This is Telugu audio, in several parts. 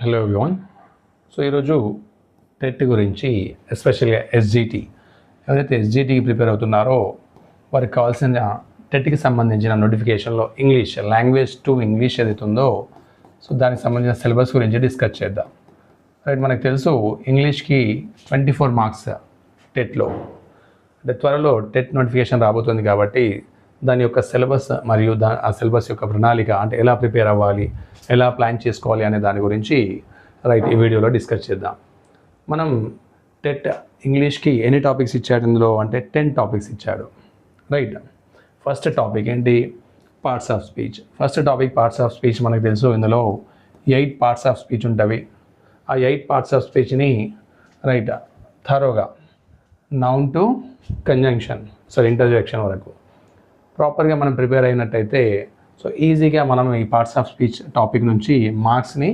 Hello everyone. సో ఈరోజు టెట్ గురించి ఎస్పెషల్గా ఎస్జిటి ఎవరైతే ఎస్జిటికి ప్రిపేర్ అవుతున్నారో వారికి కావాల్సిన టెట్కి సంబంధించిన నోటిఫికేషన్లో ఇంగ్లీష్ లాంగ్వేజ్ టు ఇంగ్లీష్ ఏదైతే ఉందో సో దానికి సంబంధించిన సిలబస్ గురించి డిస్కస్ చేద్దాం. రైట్, మనకు తెలుసు ఇంగ్లీష్కి 24 మార్క్స్ టెట్లో. అంటే త్వరలో టెట్ నోటిఫికేషన్ రాబోతుంది కాబట్టి దాని యొక్క సిలబస్ మరియు ఆ సిలబస్ యొక్క ప్రణాళిక అంటే ఎలా ప్రిపేర్ అవ్వాలి, ఎలా ప్లాన్ చేసుకోవాలి అనే దాని గురించి రైట్ ఈ వీడియోలో డిస్కస్ చేద్దాం. మనం టెట్ ఇంగ్లీష్కి ఎన్ని టాపిక్స్ ఇచ్చాడు ఇందులో అంటే 10 టాపిక్స్ ఇచ్చాడు. రైట్, ఫస్ట్ టాపిక్ ఏంటి? Parts of speech. First topic parts of speech. మనకు తెలుసు ఇందులో 8 పార్ట్స్ ఆఫ్ స్పీచ్ ఉంటవి. ఆ 8 పార్ట్స్ ఆఫ్ స్పీచ్ని రైట్ థరోగా నౌన్ టు కంజంక్షన్ ఇంటర్జెక్షన్ వరకు ప్రాపర్గా మనం ప్రిపేర్ అయినట్టయితే సో ఈజీగా మనం ఈ పార్ట్స్ ఆఫ్ స్పీచ్ టాపిక్ నుంచి మార్క్స్ని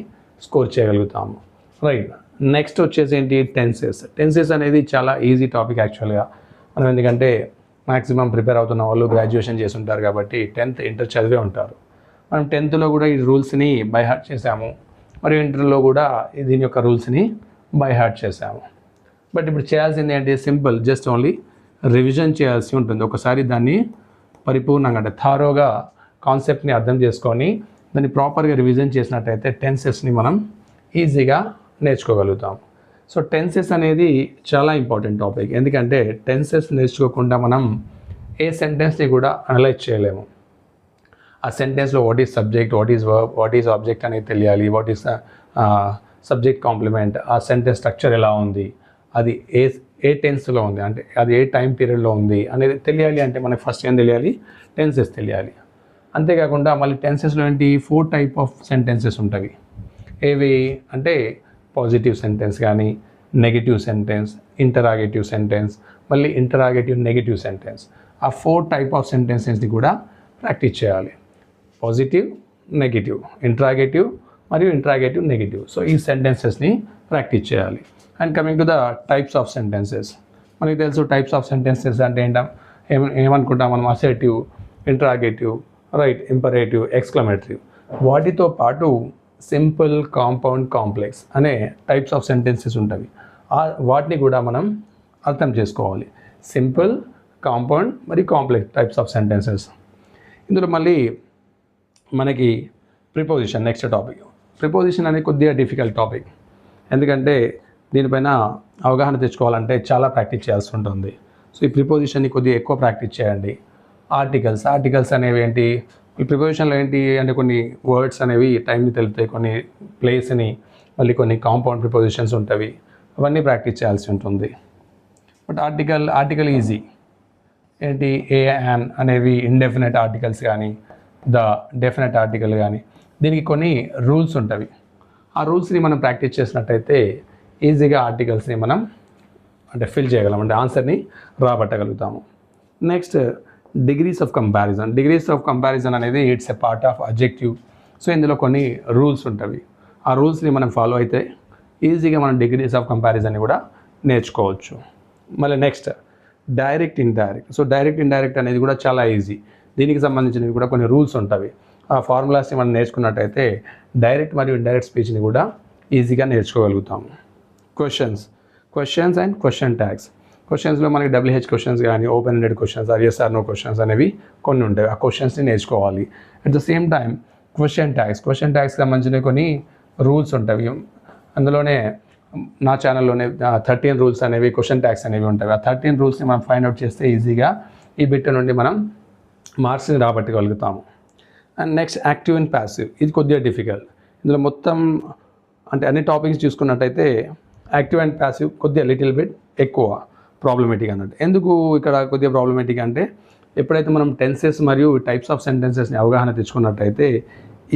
స్కోర్ చేయగలుగుతాము. రైట్, నెక్స్ట్ వచ్చేసి ఏంటి? టెన్సెస్. టెన్సెస్ అనేది చాలా ఈజీ టాపిక్ యాక్చువల్గా. మనం ఎందుకంటే మ్యాక్సిమం ప్రిపేర్ అవుతున్న వాళ్ళు గ్రాడ్యుయేషన్ చేసి ఉంటారు కాబట్టి 10th ఇంటర్ చదివే ఉంటారు. మనం 10thలో కూడా ఈ రూల్స్ని బై హార్ట్ చేసాము, మరియు ఇంటర్లో కూడా దీని యొక్క రూల్స్ని బై హార్ట్ చేసాము. బట్ ఇప్పుడు చేయాల్సింది ఏంటి? సింపుల్, జస్ట్ ఓన్లీ రివిజన్ చేయాల్సి ఉంటుంది. ఒకసారి దాన్ని పరిపూర్ణంగా అంటే థారోగా కాన్సెప్ట్ని అర్థం చేసుకొని దాన్ని ప్రాపర్గా రివిజన్ చేసినట్టయితే టెన్సెస్ని మనం ఈజీగా నేర్చుకోగలుగుతాం. సో టెన్సెస్ అనేది చాలా ఇంపార్టెంట్ టాపిక్. ఎందుకంటే టెన్సెస్ నేర్చుకోకుండా మనం ఏ సెంటెన్స్ని కూడా అనలైజ్ చేయలేము. ఆ సెంటెన్స్లో what is subject, what is verb, what is object అనేది తెలియాలి. వాట్ ఈజ్ సబ్జెక్ట్ కాంప్లిమెంట్, ఆ సెంటెన్స్ స్ట్రక్చర్ ఎలా ఉంది, అది ఏ టెన్స్లో ఉంది అంటే అది ఏ టైం పీరియడ్లో ఉంది అనేది తెలియాలి. అంటే మనకు ఫస్ట్ ఏం తెలియాలి? టెన్సెస్ తెలియాలి. అంతేకాకుండా మళ్ళీ టెన్సెస్లో ఏంటి? 4 టైప్ ఆఫ్ సెంటెన్సెస్ ఉంటాయి. ఏవి అంటే పాజిటివ్ సెంటెన్స్ కానీ, నెగిటివ్ సెంటెన్స్, ఇంటరాగేటివ్ సెంటెన్స్, మళ్ళీ ఇంటరాగేటివ్ నెగిటివ్ సెంటెన్స్. ఆ 4 టైప్ ఆఫ్ సెంటెన్సెస్ని కూడా ప్రాక్టీస్ చేయాలి. పాజిటివ్, నెగిటివ్, ఇంటరాగేటివ్ మరియు ఇంటరాగేటివ్ నెగిటివ్. సో ఈ సెంటెన్సెస్ని ప్రాక్టీస్ చేయాలి. And coming to the types of sentences. మనకి తెలుసు టైప్స్ ఆఫ్ సెంటెన్సెస్ అంటే ఏమనుకుంటాం మనం? Assertive, interrogative, right, imperative, exclamatory. వాటితో పాటు సింపుల్, కాంపౌండ్, కాంప్లెక్స్ అనే టైప్స్ ఆఫ్ సెంటెన్సెస్ ఉంటాయి. వాటిని కూడా మనం అర్థం చేసుకోవాలి. సింపుల్, కాంపౌండ్ మరియు కాంప్లెక్స్ టైప్స్ ఆఫ్ సెంటెన్సెస్. ఇందులో మళ్ళీ మనకి ప్రిపోజిషన్ నెక్స్ట్ టాపిక్. ప్రిపోజిషన్ అనేది కొద్దిగా డిఫికల్ట్ టాపిక్. ఎందుకంటే దీనిపైన అవగాహన తెచ్చుకోవాలంటే చాలా ప్రాక్టీస్ చేయాల్సి ఉంటుంది. సో ఈ ప్రిపోజిషన్ని కొద్దిగా ఎక్కువ ప్రాక్టీస్ చేయండి. ఆర్టికల్స్ అనేవి ఏంటి? ఈ ప్రిపోజిషన్లో ఏంటి అంటే కొన్ని వర్డ్స్ అనేవి టైంని తెలుపుతాయి, కొన్ని ప్లేస్ని, మళ్ళీ కొన్ని కాంపౌండ్ ప్రిపోజిషన్స్ ఉంటాయి. అవన్నీ ప్రాక్టీస్ చేయాల్సి ఉంటుంది. But article easy. ఏంటి? ఏ, యాన్ అనేవి ఇండెఫినెట్ ఆర్టికల్స్ కానీ, ద డెఫినెట్ ఆర్టికల్ కానీ, దీనికి కొన్ని రూల్స్ ఉంటాయి. ఆ రూల్స్ని మనం ప్రాక్టీస్ చేసినట్టయితే ఈజీగా ఆర్టికల్స్ని మనం అంటే ఫిల్ చేయగలం, అంటే ఆన్సర్ని రాబట్టగలుగుతాము. Next degrees of comparison. Degrees of comparison అనేది it's a part of adjective. So ఇందులో కొన్ని రూల్స్ ఉంటాయి. ఆ రూల్స్ని మనం ఫాలో అయితే ఈజీగా మనం డిగ్రీస్ ఆఫ్ కంపారిజన్ని కూడా నేర్చుకోవచ్చు. మళ్ళీ next direct, indirect. So direct, indirect అనేది కూడా చాలా ఈజీ. దీనికి సంబంధించినవి కూడా కొన్ని రూల్స్ ఉంటాయి. ఆ ఫార్ములాస్ని మనం నేర్చుకున్నట్టయితే డైరెక్ట్ మరియు ఇండైరెక్ట్ స్పీచ్ని కూడా ఈజీగా నేర్చుకోగలుగుతాము. Questions and question tags. క్వశ్చన్స్లో మనకి WH క్వశ్చన్స్ కానీ, open ended questions, yes or no questions అనేవి కొన్ని ఉంటాయి. ఆ క్వశ్చన్స్ని నేర్చుకోవాలి. At the same time question ట్యాగ్స్కి సంబంధించిన కొన్ని రూల్స్ ఉంటాయి. అందులోనే నా ఛానల్లోనే 13 రూల్స్ అనేవి క్వశ్చన్ ట్యాగ్స్ అనేవి ఉంటాయి. ఆ 13 రూల్స్ని మనం ఫైండ్ అవుట్ చేస్తే ఈజీగా ఈ బిట్ నుండి మనం మార్క్స్ని రాబట్టగలుగుతాము. And next active and passive. ఇది కొద్దిగా డిఫికల్ట్. ఇందులో మొత్తం అంటే అన్ని టాపిక్స్ చూసుకున్నట్టయితే యాక్టివ్ అండ్ ప్యాసివ్ కొద్దిగా లిటిల్ బిట్ ఎక్కువ ప్రాబ్లమేటిక్ అన్నట్టు. ఎందుకు ఇక్కడ కొద్దిగా ప్రాబ్లమేటిక్ అంటే ఎప్పుడైతే మనం టెన్సెస్ మరియు టైప్స్ ఆఫ్ సెంటెన్సెస్ని అవగాహన తెచ్చుకున్నట్టయితే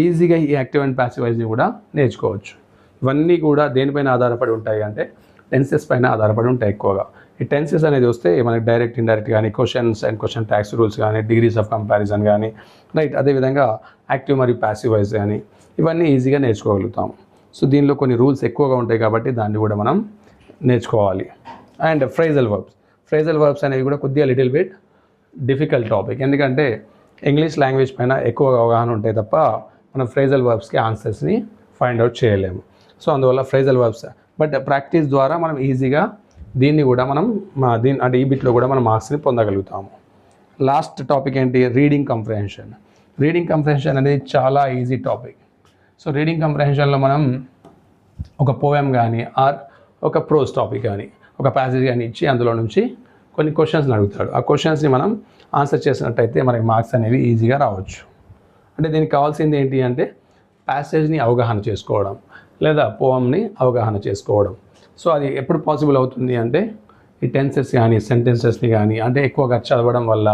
ఈజీగా ఈ యాక్టివ్ అండ్ ప్యాసివ్ వైజ్ని కూడా నేర్చుకోవచ్చు. ఇవన్నీ కూడా దేనిపైన ఆధారపడి ఉంటాయి అంటే టెన్సెస్ పైన ఆధారపడి ఉంటాయి ఎక్కువగా. ఈ టెన్సెస్ అనేది వస్తే మనకి డైరెక్ట్, ఇండైరెక్ట్ కానీ, questions and question tags rules కానీ, డిగ్రీస్ ఆఫ్ కంపారిజన్ కానీ, రైట్, అదేవిధంగా యాక్టివ్ మరియు ప్యాసివ్ వైజ్ కానీ ఇవన్నీ ఈజీగా నేర్చుకోగలుగుతాం. సో దీనిలో కొన్ని రూల్స్ ఎక్కువగా ఉంటాయి కాబట్టి దాన్ని కూడా మనం నేర్చుకోవాలి. అండ్ ఫ్రేజల్ వర్బ్స్ అనేవి కూడా కొద్దిగా లిటిల్ బిట్ డిఫికల్ట్ టాపిక్. ఎందుకంటే ఇంగ్లీష్ లాంగ్వేజ్ పైన ఎక్కువగా అవగాహన ఉంటే తప్ప మనం ఫ్రేజల్ వర్బ్స్కి ఆన్సర్స్ని ఫైండ్ అవుట్ చేయలేము. సో అందువల్ల ఫ్రేజల్ వర్బ్స్. బట్ ప్రాక్టీస్ ద్వారా మనం ఈజీగా దీన్ని కూడా మనం అంటే ఈ బిట్లో కూడా మనం మార్క్స్ని పొందగలుగుతాము. లాస్ట్ టాపిక్ ఏంటి? Reading comprehension. రీడింగ్ కంప్రహెన్షన్ అనేది చాలా ఈజీ టాపిక్. సో రీడింగ్ కంప్రహెన్షన్లో మనం ఒక పోయం కానీ ఆర్ ఒక ప్రోజ్ టాపిక్ కానీ ఒక ప్యాసేజ్ కానీ ఇచ్చి అందులో నుంచి కొన్ని క్వశ్చన్స్ని అడుగుతాడు. ఆ క్వశ్చన్స్ని మనం ఆన్సర్ చేసినట్టయితే మనకి మార్క్స్ అనేవి ఈజీగా రావచ్చు. అంటే దీనికి కావాల్సింది ఏంటి అంటే ప్యాసేజ్ని అవగాహన చేసుకోవడం లేదా పోయంని అవగాహన చేసుకోవడం. సో అది ఎప్పుడు పాసిబుల్ అవుతుంది అంటే ఈ టెన్సెస్ కానీ సెంటెన్సెస్ని కానీ అంటే ఎక్కువగా చదవడం వల్ల,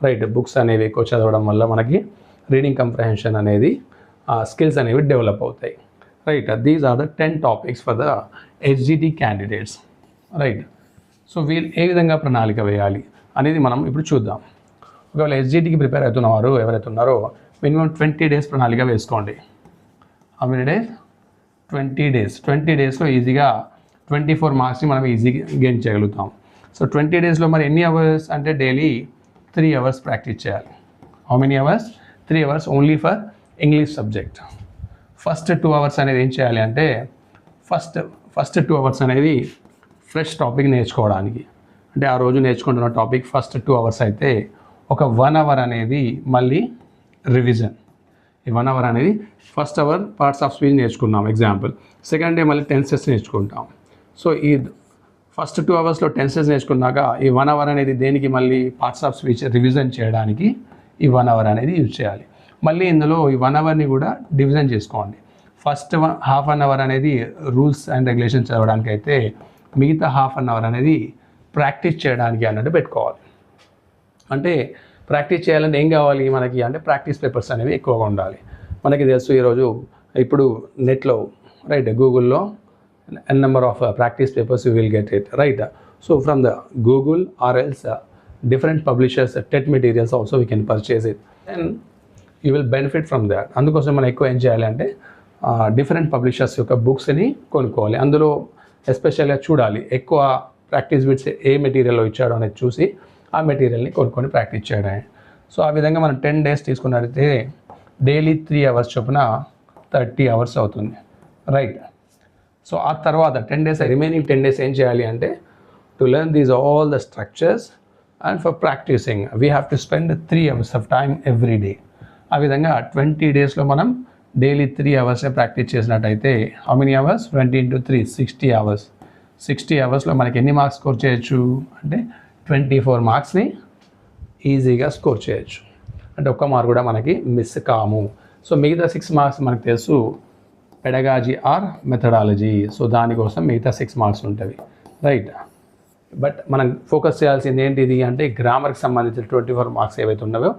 రైట్, బుక్స్ అనేవి ఎక్కువ చదవడం వల్ల మనకి రీడింగ్ కంప్రహెన్షన్ అనేది స్కిల్స్ అనేవి డెవలప్ అవుతాయి. Right, these are the 10 topics for the SGT candidates. Right, so వీళ్ళు ఏ విధంగా ప్రణాళిక వేయాలి అనేది మనం ఇప్పుడు చూద్దాం. ఒకవేళ ఎస్జిటికి ప్రిపేర్ అవుతున్నవారు ఎవరైతే ఉన్నారో మినిమం 20 డేస్ ప్రణాళిక వేసుకోండి. How many days? 20 డేస్. 20 డేస్లో ఈజీగా 24 మార్క్స్ని మనం ఈజీగా గెయిన్ చేయగలుగుతాం. సో 20 డేస్లో మరి ఎన్ని అవర్స్ అంటే డైలీ 3 అవర్స్ ప్రాక్టీస్ చేయాలి. How many hours? 3 hours only for English subject. First 2 hours అనేది ఏం చేయాలి అంటే ఫస్ట్ 2 అవర్స్ అనేది ఫ్రెష్ టాపిక్ నేర్చుకోవడానికి. అంటే ఆ రోజు నేర్చుకుంటున్న టాపిక్ ఫస్ట్ 2 అవర్స్ అయితే ఒక 1 అవర్ అనేది మళ్ళీ రివిజన్. ఈ 1 అవర్ అనేది first hour parts of speech నేర్చుకున్నాం ఎగ్జాంపుల్, సెకండ్ డే మళ్ళీ టెన్సెస్ నేర్చుకుంటాం. సో ఈ ఫస్ట్ 2 అవర్స్లో టెన్సెస్ నేర్చుకున్నాక ఈ 1 అవర్ అనేది దేనికి మళ్ళీ పార్ట్స్ ఆఫ్ స్పీచ్ రివిజన్ చేయడానికి ఈ 1 అవర్ అనేది యూజ్ చేయాలి. మళ్ళీ ఇందులో ఈ 1 అవర్ని కూడా డివిజన్ చేసుకోండి. ఫస్ట్ హాఫ్ అన్ అవర్ అనేది రూల్స్ అండ్ రెగ్యులేషన్స్ చదవడానికి అయితే మిగతా హాఫ్ అన్ అవర్ అనేది ప్రాక్టీస్ చేయడానికి అన్నట్టు పెట్టుకోవాలి. అంటే ప్రాక్టీస్ చేయాలంటే ఏం కావాలి మనకి అంటే ప్రాక్టీస్ పేపర్స్ అనేవి ఎక్కువగా ఉండాలి. మనకి తెలుసు ఇప్పుడు నెట్లో, రైట్, గూగుల్లో n number of practice papers you will get it, right? So from the Google or else different publishers TET materials also we can purchase it and you will benefit from that. అందుకోసం మనం ఎక్కువ ఏం చేయాలి అంటే డిఫరెంట్ పబ్లిషర్స్ యొక్క బుక్స్ని కొనుక్కోవాలి. అందులో ఎస్పెషల్గా చూడాలి ఎక్కువ ప్రాక్టీస్ బిట్స్ ఏ మెటీరియల్లో ఇచ్చాడో అనేది చూసి ఆ మెటీరియల్ని కొనుక్కొని ప్రాక్టీస్ చేయడం. సో ఆ విధంగా మనం 10 డేస్ తీసుకున్నట్లయితే డైలీ 3 అవర్స్ చొప్పున 30 అవర్స్ అవుతుంది, రైట్? సో ఆ తర్వాత 10 డేస్ రిమైనింగ్ 10 డేస్ ఏం చేయాలి అంటే to learn these all the structures and for practising we have to spend 3 hours of time every day. ఆ విధంగా 20 డేస్లో మనం డైలీ 3 అవర్సే ప్రాక్టీస్ చేసినట్టయితే how many hours? 20 into 3 60 hours. 60 అవర్స్లో మనకి ఎన్ని మార్క్స్ స్కోర్ చేయొచ్చు అంటే 24 మార్క్స్ని ఈజీగా స్కోర్ చేయొచ్చు. అంటే ఒక్క మార్క్ కూడా మనకి మిస్ కాము. సో మిగతా 6 మార్క్స్ మనకు తెలుసు పెడగాజీ ఆర్ మెథడాలజీ. సో దానికోసం మిగతా 6 మార్క్స్ ఉంటుంది, రైట్? బట్ మనం ఫోకస్ చేయాల్సింది ఏంటిది అంటే గ్రామర్కి సంబంధించిన 24 మార్క్స్ ఏవైతే ఉన్నాయో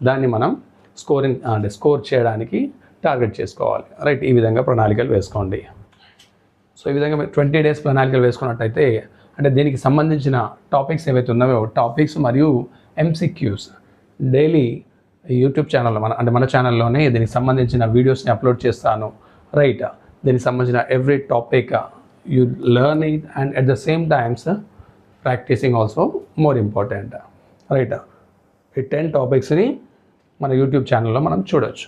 దాన్ని మనం స్కోర్ చేయడానికి టార్గెట్ చేసుకోవాలి, రైట్? ఈ విధంగా ప్రణాళికలు వేసుకోండి. సో ఈ విధంగా 20 డేస్ ప్రణాళికలు వేసుకున్నట్టయితే అంటే దీనికి సంబంధించిన టాపిక్స్ ఏవైతే ఉన్నాయో టాపిక్స్ మరియు MCQs డైలీ యూట్యూబ్ ఛానల్లో మన ఛానల్లోనే దీనికి సంబంధించిన వీడియోస్ని అప్లోడ్ చేస్తాను, రైట్? దీనికి సంబంధించిన every topic you learn it and at the same times practising also more important, right? ఈ 10 టాపిక్స్ని మన యూట్యూబ్ ఛానల్లో మనం చూడొచ్చు.